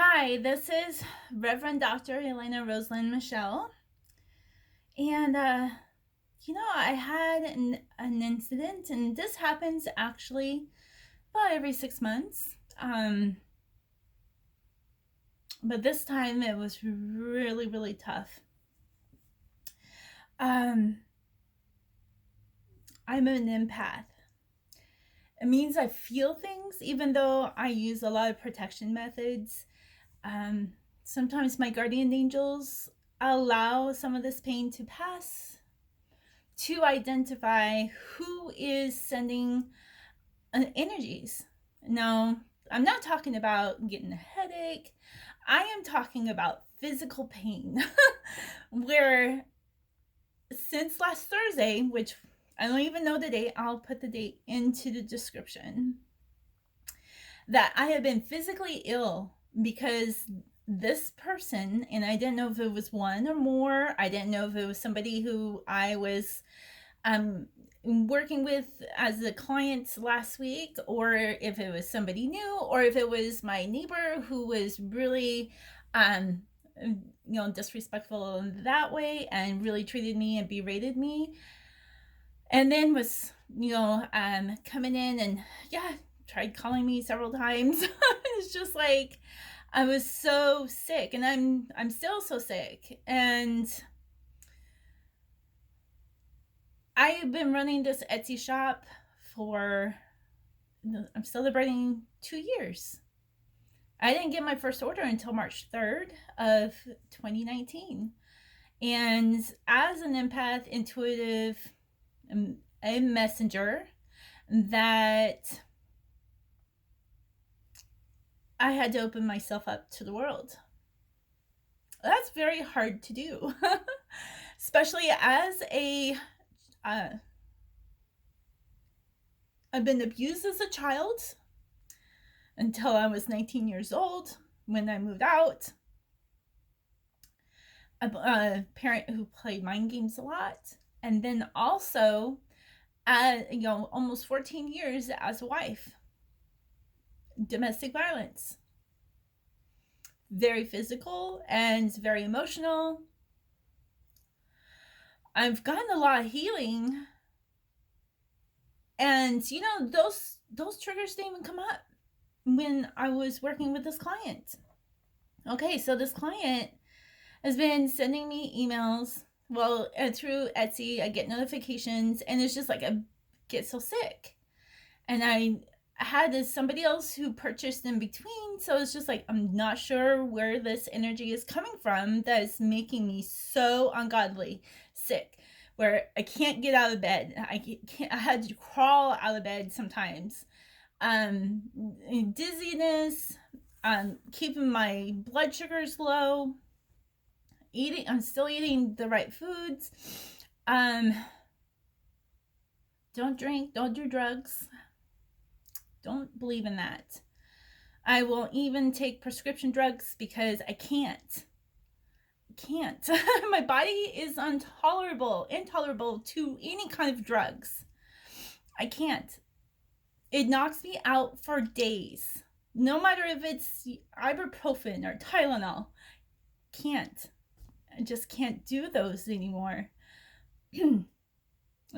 Hi, this is Reverend Dr. Elena Rosalind Michelle. And, I had an incident, and this happens actually about every 6 months. But this time it was really, really tough. Um, I'm an empath. It means I feel things, even though I use a lot of protection methods. Um, Sometimes my guardian angels allow some of this pain to pass to identify who is sending energies. Now, I'm not talking about getting a headache. I am talking about physical pain, where since last Thursday, which I don't even know the date, I'll put the date into the description, that I have been physically ill because this person, and I didn't know if it was one or more, I didn't know if it was somebody who I was working with as a client last week, or if it was somebody new, or if it was my neighbor who was really disrespectful in that way and really treated me and berated me, and then was coming in and tried calling me several times. It's just like I was so sick, and I'm still so sick. And I've been running this Etsy shop for, I'm celebrating 2 years. I didn't get my first order until March 3rd of 2019. And as an empath, intuitive, a messenger, that I had to open myself up to the world. That's very hard to do, especially as uh, I've been abused as a child until I was 19 years old when I moved out. A parent who played mind games a lot, and then also, almost 14 years as a wife. Domestic violence, very physical and very emotional. I've gotten a lot of healing, and those triggers didn't even come up when I was working with this client. Okay, so this client has been sending me emails. Well, through Etsy, I get notifications, and it's just like I get so sick. And I had somebody else who purchased in between, so it's just like I'm not sure where this energy is coming from that is making me so ungodly sick, where I can't get out of bed. I had to crawl out of bed sometimes. Dizziness, keeping my blood sugars low. I'm still eating the right foods. Don't drink, don't do drugs. Don't believe in that. I won't even take prescription drugs because I can't. My body is intolerable to any kind of drugs. I can't. It knocks me out for days. No matter if it's ibuprofen or Tylenol. Can't. I just can't do those anymore.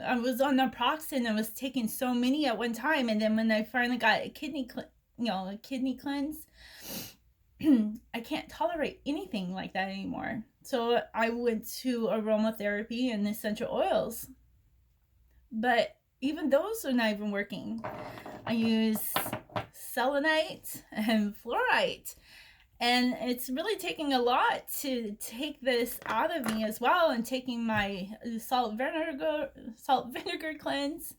I was on naproxen. I was taking so many at one time, and then when I finally got a kidney cleanse, I can't tolerate anything like that anymore. So I went to aromatherapy and essential oils, but even those are not even working. I use selenite and fluorite, and it's really taking a lot to take this out of me as well, and taking my salt vinegar cleanse.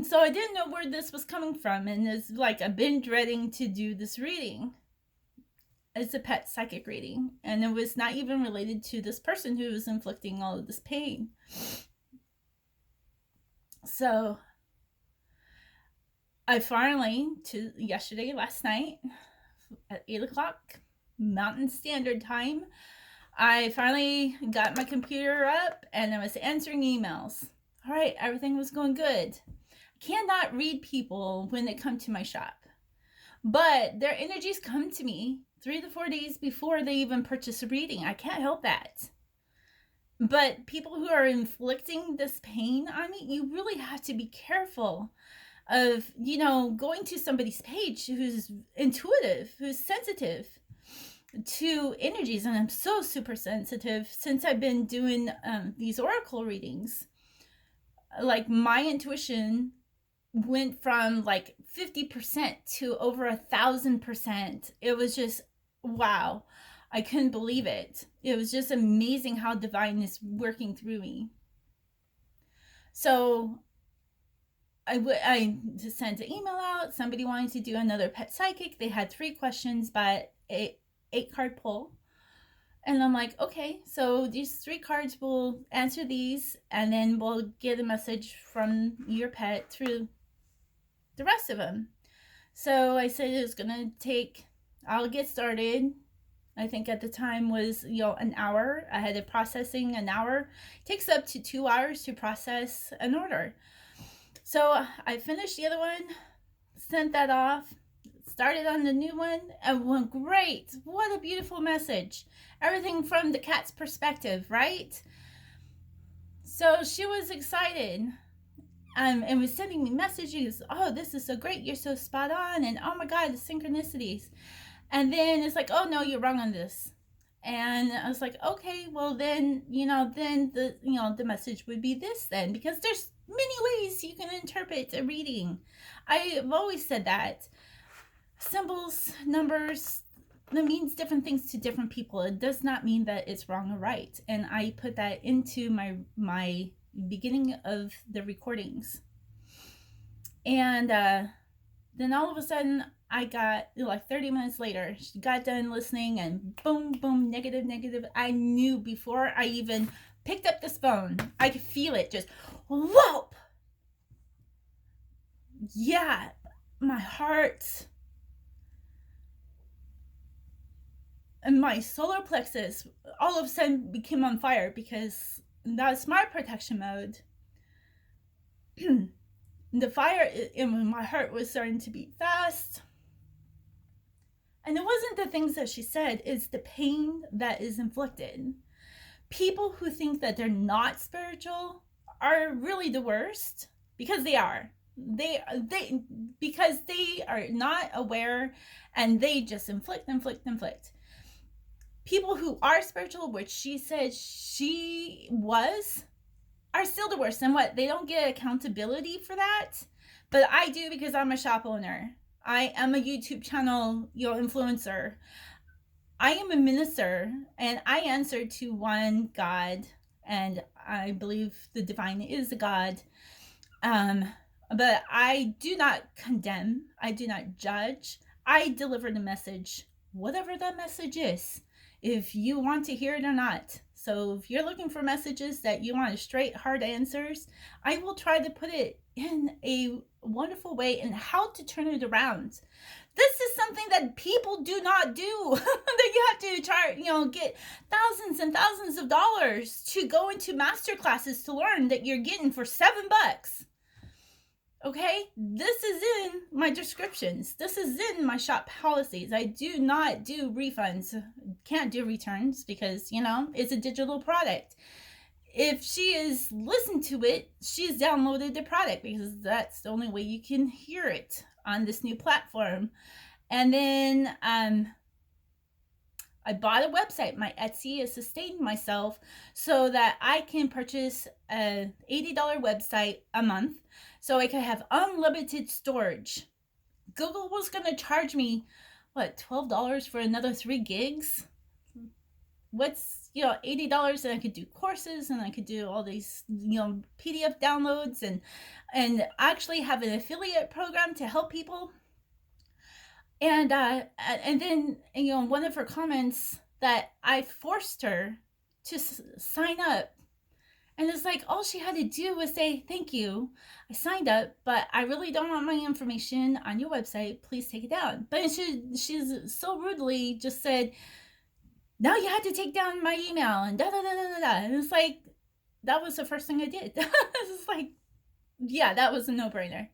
So I didn't know where this was coming from, and it's like I've been dreading to do this reading. It's a pet psychic reading, and it was not even related to this person who was inflicting all of this pain. So I finally, last night, at 8 o'clock Mountain Standard Time, I finally got my computer up and I was answering emails. All right, everything was going good. I cannot read people when they come to my shop. But their energies come to me 3 to 4 days before they even purchase a reading. I can't help that. But people who are inflicting this pain on me, you really have to be careful of, going to somebody's page who's intuitive, who's sensitive to energies. And I'm so super sensitive since I've been doing these oracle readings. Like, my intuition went from like 50% to over 1,000%. It was just, wow. I couldn't believe it. It was just amazing how divine is working through me. So I just sent an email out. Somebody wanted to do another pet psychic. They had 3 questions, but 8-card pull. And I'm like, okay, so these 3 cards, will answer these, and then we'll get a message from your pet through the rest of them. So I said it was gonna take, I'll get started. I think at the time was, an hour. I had it processing an hour. It takes up to 2 hours to process an order. So I finished the other one, sent that off, started on the new one, and went great. What a beautiful message. Everything from the cat's perspective, right? So she was excited. And was sending me messages. Oh, this is so great. You're so spot on. And oh my God, the synchronicities. And then it's like, oh no, you're wrong on this. And I was like, okay, well then, then the message would be this then, because there's many ways you can interpret a reading. I've always said that. Symbols, numbers, that means different things to different people. It does not mean that it's wrong or right. And I put that into my beginning of the recordings. And then all of a sudden, I got, like 30 minutes later, she got done listening, and boom, boom, negative, negative. I knew before I even picked up this phone, I could feel it just, whoop. Yeah, my heart and my solar plexus all of a sudden became on fire, because that's my protection mode. The fire in my heart was starting to beat fast. And it wasn't the things that she said, it's the pain that is inflicted. People who think that they're not spiritual are really the worst, because they are. Because they are not aware, and they just inflict. People who are spiritual, which she said she was, are still the worst. And what? They don't get accountability for that. But I do, because I'm a shop owner. I am a YouTube channel, influencer. I am a minister, and I answer to one God, and I believe the divine is a God. But I do not condemn. I do not judge. I deliver the message, whatever that message is, if you want to hear it or not. So if you're looking for messages that you want straight, hard answers, I will try to put it in a wonderful way, and how to turn it around. This is something that people do not do. That you have to try, get thousands and thousands of dollars to go into master classes to learn that you're getting for $7. Okay, this is in my descriptions. This is in my shop policies. I do not do refunds. Can't do returns, because, it's a digital product. If she has listened to it, she's downloaded the product, because that's the only way you can hear it on this new platform. And then I bought a website. My Etsy has sustained myself so that I can purchase a $80 website a month, so I could have unlimited storage. Google was going to charge me, $12 for another 3 gigs? What's, $80, and I could do courses, and I could do all these, PDF downloads, and actually have an affiliate program to help people. And then, one of her comments, that I forced her to sign up. And it's like, all she had to do was say, thank you, I signed up, but I really don't want my information on your website. Please take it down. But she's so rudely just said, now you had to take down my email, and da-da-da-da-da. And it's like, that was the first thing I did. It's like, yeah, that was a no-brainer.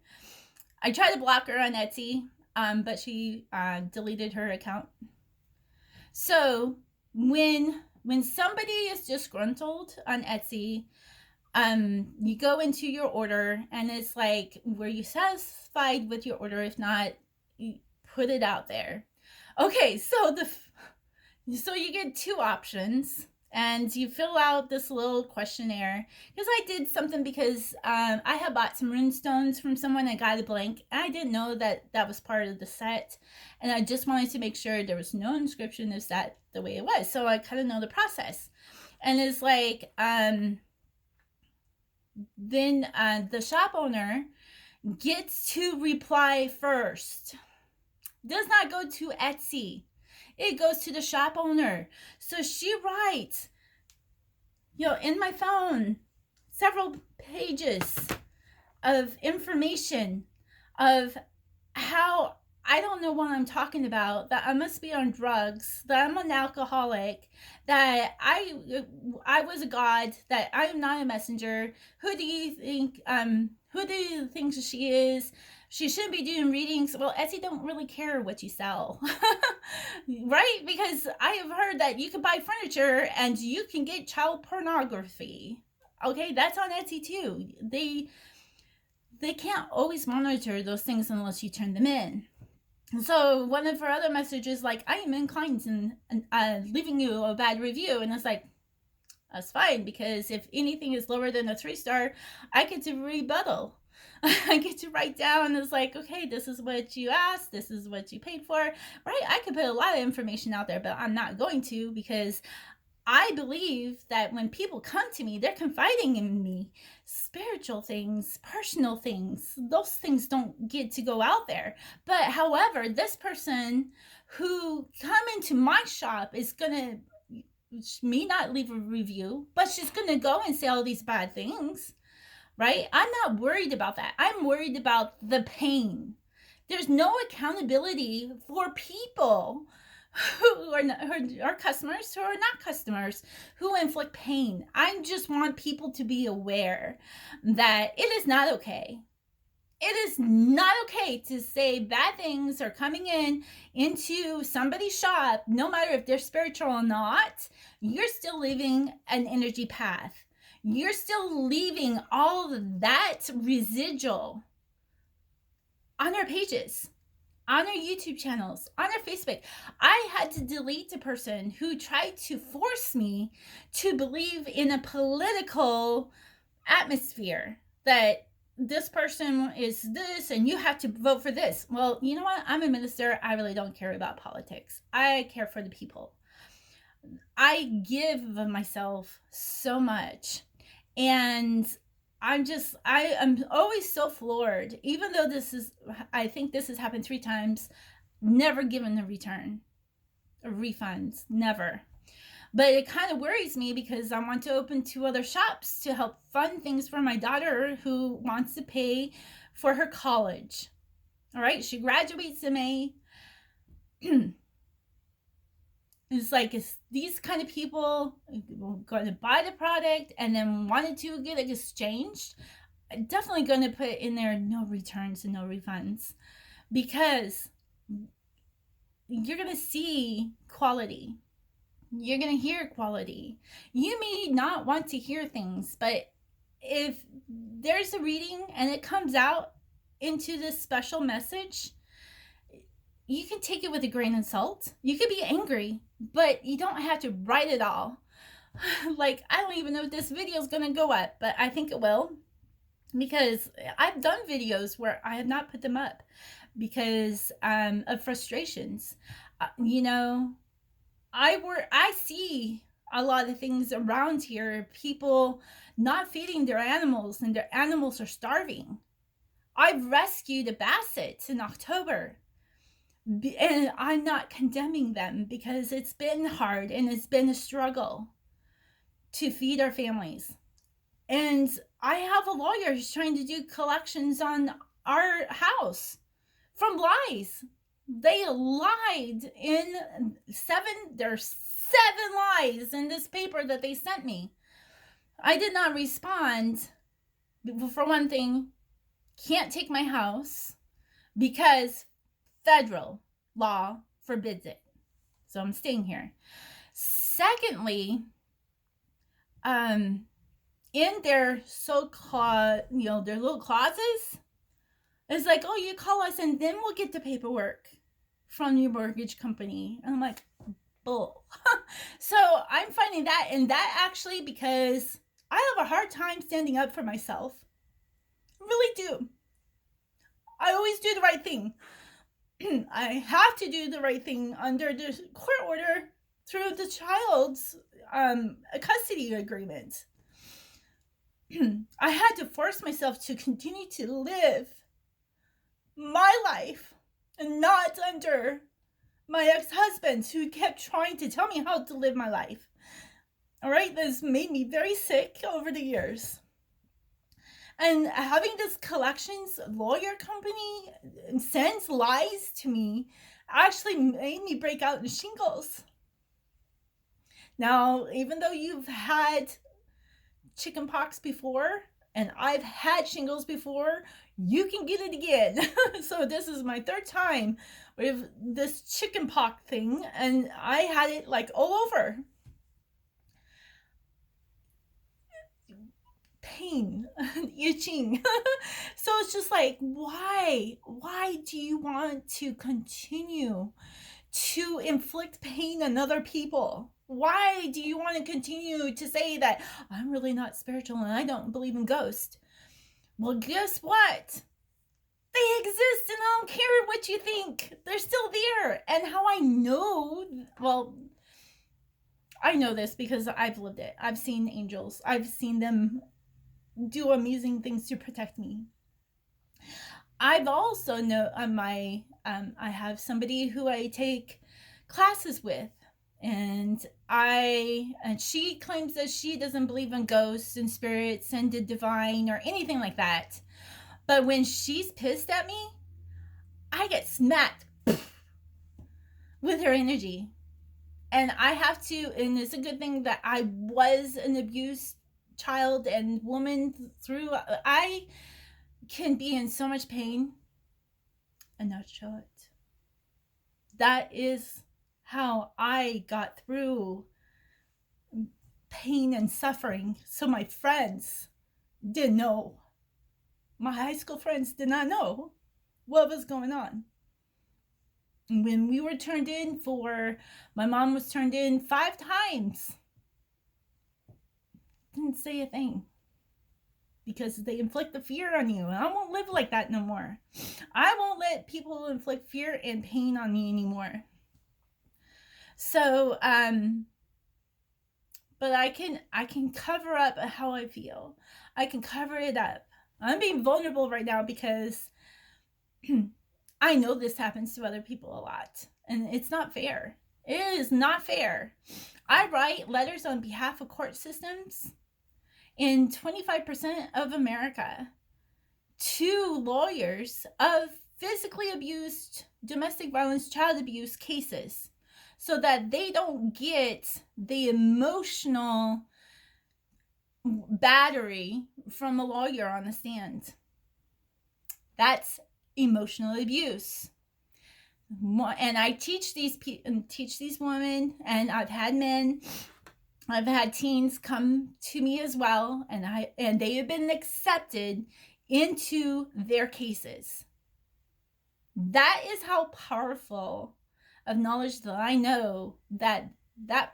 I tried to block her on Etsy. but she deleted her account. So when somebody is disgruntled on Etsy, you go into your order and it's like, were you satisfied with your order? If not, you put it out there. Okay, so you get two options and you fill out this little questionnaire. Because I did something because I had bought some rune stones from someone and got a blank. And I didn't know that was part of the set. And I just wanted to make sure there was no inscription. Is that the way it was? So I kind of know the process. And it's like, then the shop owner gets to reply first. Does not go to Etsy. It goes to the shop owner. So she writes, in my phone, several pages of information of how I don't know what I'm talking about, that I must be on drugs, that I'm an alcoholic, that I was a god, that I am not a messenger. Who do you think she is? She shouldn't be doing readings. Well, Etsy don't really care what you sell. Right? Because I have heard that you can buy furniture and you can get child pornography. Okay, that's on Etsy too. They can't always monitor those things unless you turn them in. So one of her other messages, like, I am inclined in leaving you a bad review. And it's like, that's fine, because if anything is lower than a 3-star, I get to rebuttal. I get to write down, it's like, okay, this is what you asked, this is what you paid for, right? I could put a lot of information out there, but I'm not going to, because I believe that when people come to me, they're confiding in me. Spiritual things, personal things, those things don't get to go out there. But however, this person who come into my shop is gonna, may not leave a review, but she's gonna go and say all these bad things, right? I'm not worried about that. I'm worried about the pain. There's no accountability for people who are customers, who are not customers, who inflict pain. I just want people to be aware that it is not okay. It is not okay to say bad things are coming into somebody's shop, no matter if they're spiritual or not. You're still leaving an energy path. You're still leaving all of that residual on our pages, on our YouTube channels, on our Facebook. I had to delete a person who tried to force me to believe in a political atmosphere, that this person is this and you have to vote for this. Well, you know what? I'm a minister. I really don't care about politics. I care for the people. I give of myself so much. And I am always so floored, even though I think this has happened 3 times, never given a return, a refund, never. But it kind of worries me because I want to open 2 other shops to help fund things for my daughter who wants to pay for her college. All right, she graduates in May. It's like, it's these kind of people going to buy the product and then wanted to get it exchanged. I'm definitely going to put in there no returns and no refunds, because you're going to see quality. You're going to hear quality. You may not want to hear things, but if there's a reading and it comes out into this special message, you can take it with a grain of salt. You could be angry, but you don't have to write it all. Like, I don't even know if this video is going to go up, but I think it will, because I've done videos where I have not put them up because of frustrations. I see a lot of things around here, people not feeding their animals and their animals are starving. I've rescued a basset in October. And I'm not condemning them, because it's been hard and it's been a struggle to feed our families. And I have a lawyer who's trying to do collections on our house from lies. They lied in 7 lies in this paper that they sent me. I did not respond. For one thing, can't take my house because federal law forbids it. So I'm staying here. Secondly, in their so-called, their little clauses, it's like, oh, you call us and then we'll get the paperwork from your mortgage company. And I'm like, bull. So I'm finding that, and that actually, because I have a hard time standing up for myself. I really do. I always do the right thing. I have to do the right thing under the court order through the child's custody agreement. I had to force myself to continue to live my life and not under my ex-husband, who kept trying to tell me how to live my life. All right, this made me very sick over the years. And having this collections lawyer company sends lies to me actually made me break out in shingles. Now, even though you've had chicken pox before, and I've had shingles before, you can get it again. So this is my third time with this chicken pox thing, and I had it like all over. Pain, itching. So it's just like, why do you want to continue to inflict pain on other people? Why do you want to continue to say that I'm really not spiritual and I don't believe in ghosts? Well, guess what? They exist, and I don't care what you think. They're still there. And how I know, well, I know this because I've lived it. I've seen angels. I've seen them do amazing things to protect me. I've also know I have somebody who I take classes with, and she claims that she doesn't believe in ghosts and spirits and the divine or anything like that. But when she's pissed at me, I get smacked with her energy. And I have to, and it's a good thing that I was an abused child and woman through. I can be in so much pain and not show it. That is how I got through pain and suffering. So my friends didn't know. My high school friends did not know what was going on. When we were turned in my mom was turned in 5 times. Didn't say a thing. Because they inflict the fear on you. And I won't live like that no more. I won't let people inflict fear and pain on me anymore. So, but I can cover up how I feel. I can cover it up. I'm being vulnerable right now because I know this happens to other people a lot. And it's not fair. It is not fair. I write letters on behalf of court systems in 25% of America to lawyers of physically abused, domestic violence, child abuse cases, so that they don't get the emotional battery from a lawyer on the stand. That's emotional abuse. And I teach these women, and I've had men, I've had teens come to me as well, and they have been accepted into their cases. That is how powerful of knowledge that I know that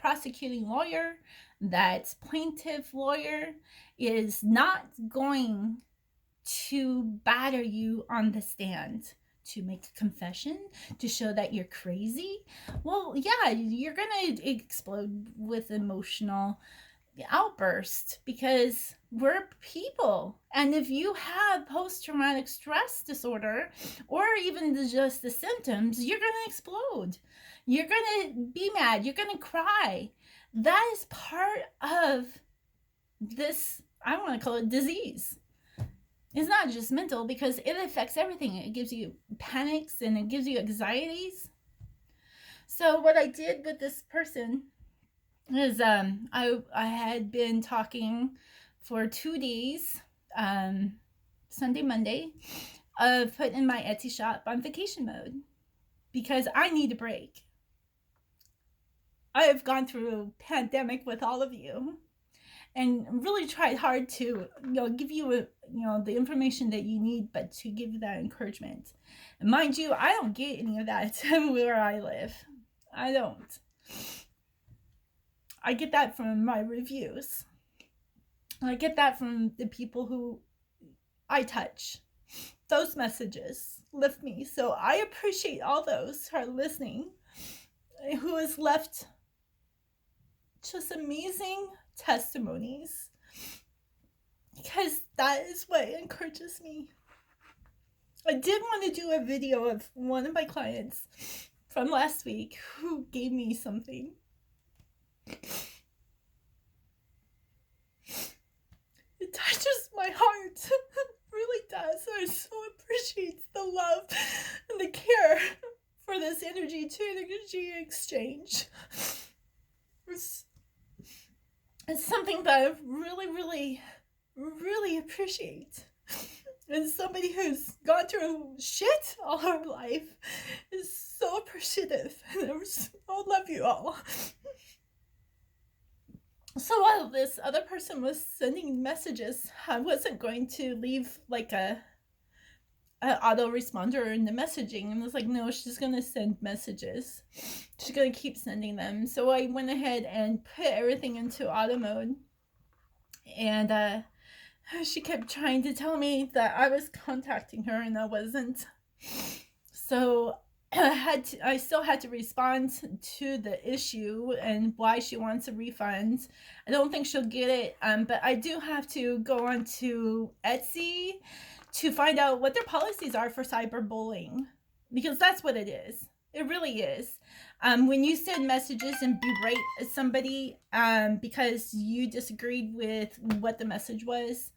prosecuting lawyer, that plaintiff lawyer is not going to batter you on the stand to make a confession, to show that you're crazy. Well, yeah, you're gonna explode with emotional outburst because we're people. And if you have post-traumatic stress disorder or even just the symptoms, you're gonna explode. You're gonna be mad. You're gonna cry. That is part of this, I want to call it disease. It's not just mental because it affects everything. It gives you panics and it gives you anxieties. So what I did with this person is I had been talking for 2 days, Sunday, Monday, of putting my Etsy shop on vacation mode. because I need a break. I have gone through a pandemic with all of you and really tried hard to give you the information that you need, but to give you that encouragement. And mind you, I don't get any of that where I live. I don't. I get that from my reviews. I get that from the people who I touch. Those messages lift me. So I appreciate all those who are listening, who has left just amazing testimonies, because that is what encourages me. I did want to do a video of one of my clients from last week who gave me something. It touches my heart. It really does. I so appreciate the love and the care for this energy to energy exchange. It's something that I really appreciate. And somebody who's gone through shit all her life is so appreciative. And I love you all. So while this other person was sending messages, I wasn't going to leave like a autoresponder in the messaging. And I was like, no, she's going to send messages. She's going to keep sending them. So I went ahead and put everything into auto mode. And she kept trying to tell me that I was contacting her and I wasn't. So I still had to respond to the issue and why she wants a refund. I don't think she'll get it, but I do have to go on to Etsy to find out what their policies are for cyberbullying, because that's what it is. It really is. When you send messages and berate somebody because you disagreed with what the message was,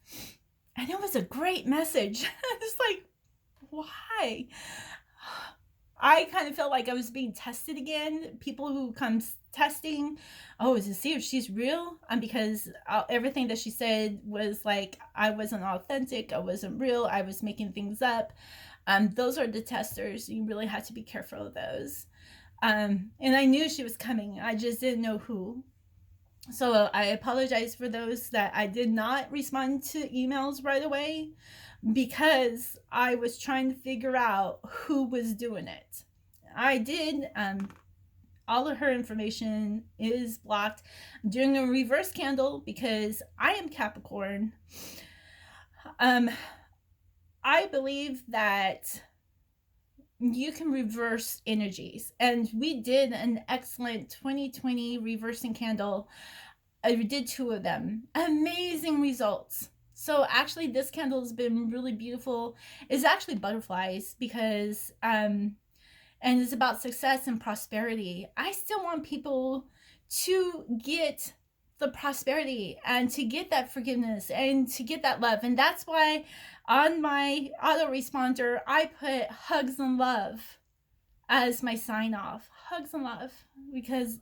and it was a great message. It's like, why? I kind of felt like I was being tested again. People who come testing, to see if she's real, because everything that she said was like, I wasn't authentic, I wasn't real, I was making things up. Those are the testers. You really have to be careful of those. And I knew she was coming. I just didn't know who. So I apologize for those that I did not respond to emails right away, because I was trying to figure out who was doing it. I did. All of her information is blocked. I'm doing a reverse candle because I am Capricorn. I believe that you can reverse energies, and we did an excellent 2020 reversing candle. I did 2 of them. Amazing results. So actually this candle has been really beautiful. It's actually butterflies, because and it's about success and prosperity. I still want people to get the prosperity and to get that forgiveness and to get that love. And that's why on my autoresponder I put hugs and love as my sign off. Hugs and love, because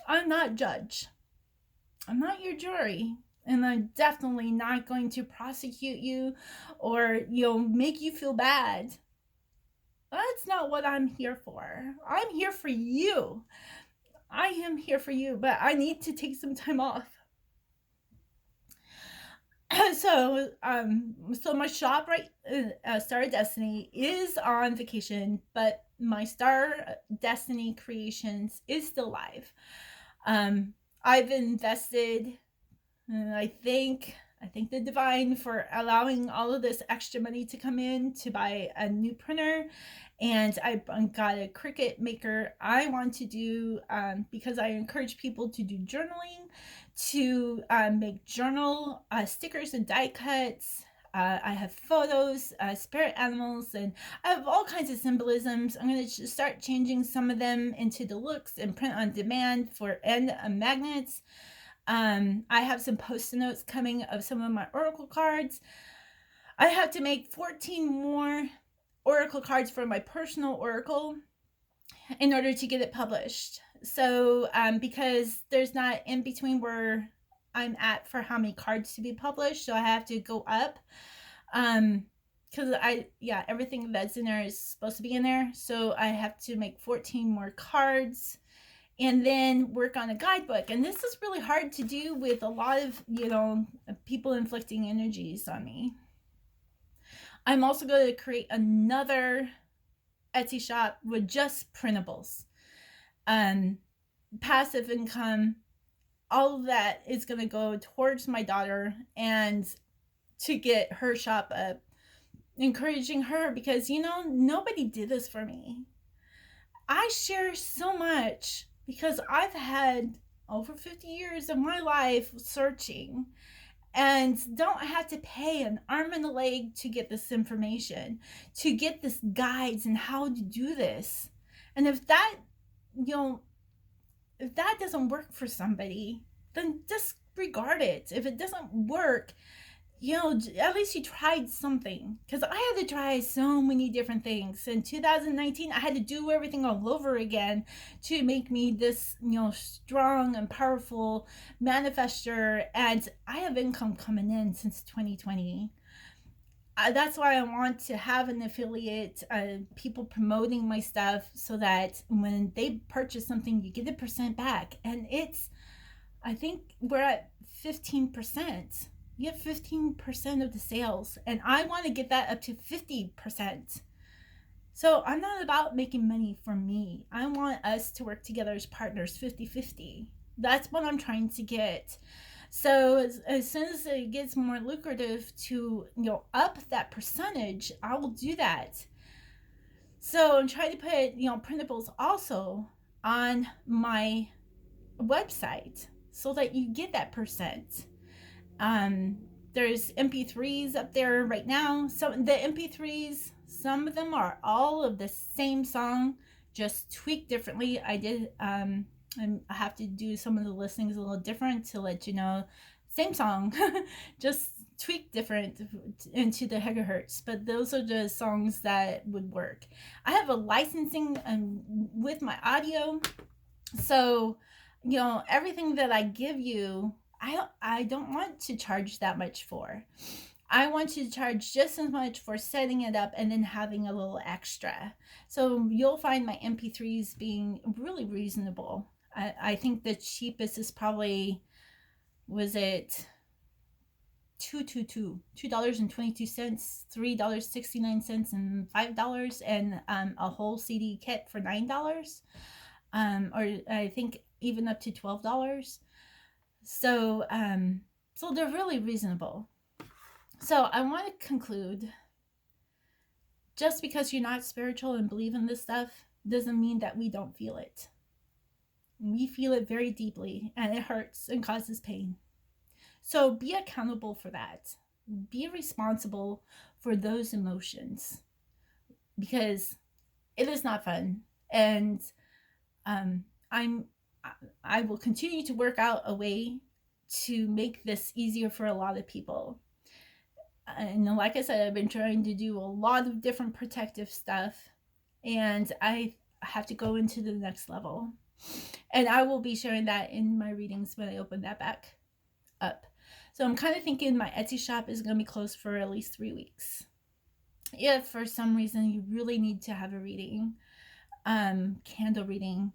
I'm not judge. I'm not your jury. And I'm definitely not going to prosecute you or make you feel bad. That's not what I'm here for. I'm here for you. I am here for you, but I need to take some time off. So my shop, Star Destiny, is on vacation, but my Star Destiny Creations is still live. I've invested, I thank the divine for allowing all of this extra money to come in to buy a new printer, and I got a Cricut maker. I want to do, because I encourage people to do journaling, to make journal stickers and die cuts. I have photos, spirit animals, and I have all kinds of symbolisms. I'm going to start changing some of them into deluxe and print on demand and magnets. I have some post-it notes coming of some of my oracle cards. I have to make 14 more oracle cards for my personal oracle in order to get it published. So because there's not in between where I'm at for how many cards to be published, so I have to go up. because everything that's in there is supposed to be in there. So I have to make 14 more cards and then work on a guidebook. And this is really hard to do with a lot of, people inflicting energies on me. I'm also going to create another Etsy shop with just printables. Passive income, all of that is going to go towards my daughter and to get her shop up, encouraging her, because nobody did this for me. I share so much because I've had over 50 years of my life searching and don't have to pay an arm and a leg to get this information, to get this guides and how to do this. And if that doesn't work for somebody, then disregard it. If it doesn't work, at least you tried something. Because I had to try so many different things. In 2019, I had to do everything all over again to make me this, strong and powerful manifester. And I have income coming in since 2020. That's why I want to have an affiliate, people promoting my stuff, so that when they purchase something, you get a percent back. And I think we're at 15%. You have 15% of the sales, and I want to get that up to 50%. So I'm not about making money for me. I want us to work together as partners, 50-50. That's what I'm trying to get. So as soon as it gets more lucrative to up that percentage, I will do that. So I'm trying to put printables also on my website so that you get that percent. There's MP3s up there right now. So the MP3s, some of them are all of the same song, just tweaked differently. I did and I have to do some of the listings a little different to let you know, same song, just tweaked different into the megahertz. But those are the songs that would work. I have a licensing with my audio, so everything that I give you, I don't want to charge that much for. I want to charge just as much for setting it up and then having a little extra. So you'll find my MP3s being really reasonable. I think the cheapest is probably, was it $2.22, $3.69, and $5, and a whole CD kit for $9, or I think even up to $12. So so they're really reasonable. So I want to conclude, just because you're not spiritual and believe in this stuff doesn't mean that we don't feel it. We feel it very deeply, and it hurts and causes pain. So be accountable for that. Be responsible for those emotions, because it is not fun. And I will continue to work out a way to make this easier for a lot of people. And like I said, I've been trying to do a lot of different protective stuff, and I have to go into the next level. And I will be sharing that in my readings when I open that back up. So I'm kind of thinking my Etsy shop is going to be closed for at least 3 weeks. If for some reason you really need to have a reading, candle reading,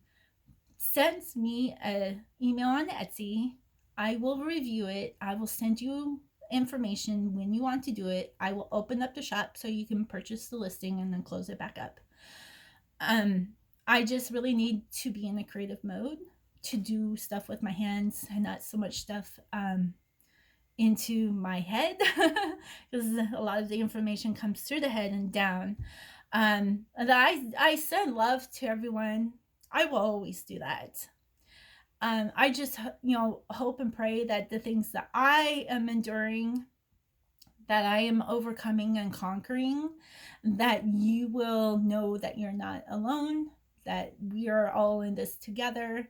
send me an email on Etsy. I will review it. I will send you information when you want to do it. I will open up the shop so you can purchase the listing and then close it back up. I just really need to be in a creative mode to do stuff with my hands and not so much stuff into my head, because a lot of the information comes through the head and down. I send love to everyone. I will always do that. I just hope and pray that the things that I am enduring, that I am overcoming and conquering, that you will know that you're not alone, that we are all in this together.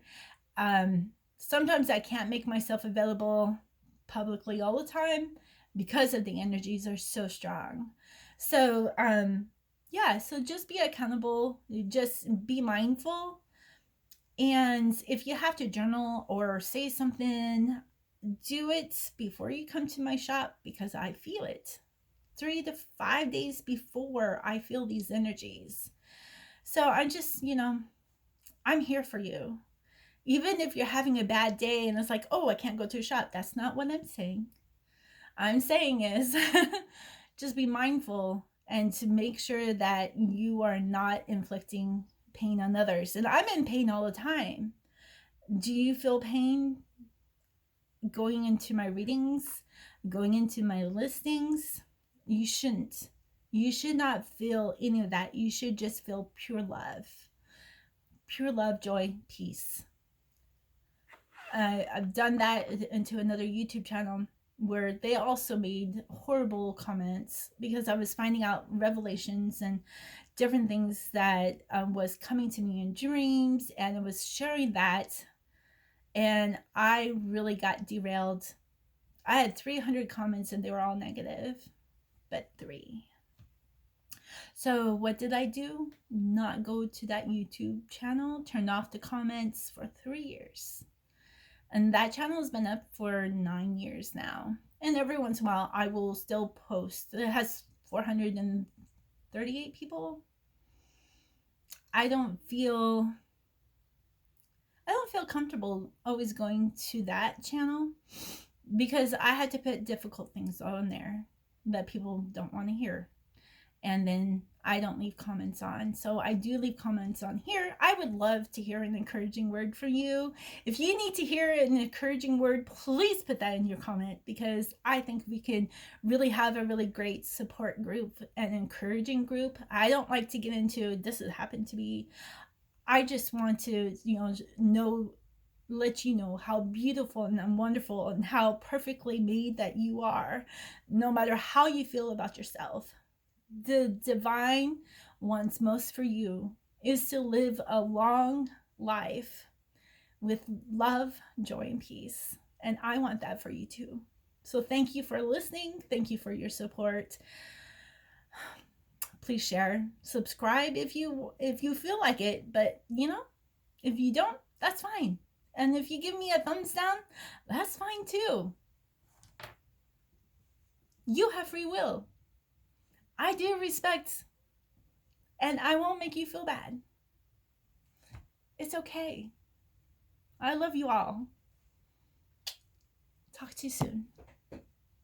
Sometimes I can't make myself available publicly all the time because of the energies are so strong. So so just be accountable, just be mindful. And if you have to journal or say something, do it before you come to my shop, because I feel it 3 to 5 days before I feel these energies. So I just, I'm here for you. Even if you're having a bad day and it's like, oh, I can't go to a shop, that's not what I'm saying. I'm saying is just be mindful and to make sure that you are not inflicting pain on others. And I'm in pain all the time. Do you feel pain going into my readings, going into my listings? You shouldn't. You should not feel any of that. You should just feel pure love. Pure love, joy, peace. I've done that into another YouTube channel where they also made horrible comments because I was finding out revelations and different things that was coming to me in dreams, and I was sharing that, and I really got derailed. I had 300 comments and they were all negative, but 3. So what did I do? Not go to that YouTube channel, turn off the comments for 3 years. And that channel has been up for 9 years now. And every once in a while, I will still post. It has 438 people. I don't feel comfortable always going to that channel because I had to put difficult things on there that people don't want to hear. And then I don't leave comments on. So I do leave comments on here. I would love to hear an encouraging word from you. If you need to hear an encouraging word, please put that in your comment, because I think we can really have a really great support group, an encouraging group. I don't like to get into this has happened to me. I just want to, let you know how beautiful and wonderful and how perfectly made that you are, no matter how you feel about yourself. The divine wants most for you is to live a long life with love, joy, and peace. And I want that for you too. So thank you for listening. Thank you for your support. Please share, subscribe if you feel like it. But if you don't, that's fine. And if you give me a thumbs down, that's fine too. You have free will. I do respect, and I won't make you feel bad. It's okay. I love you all. Talk to you soon.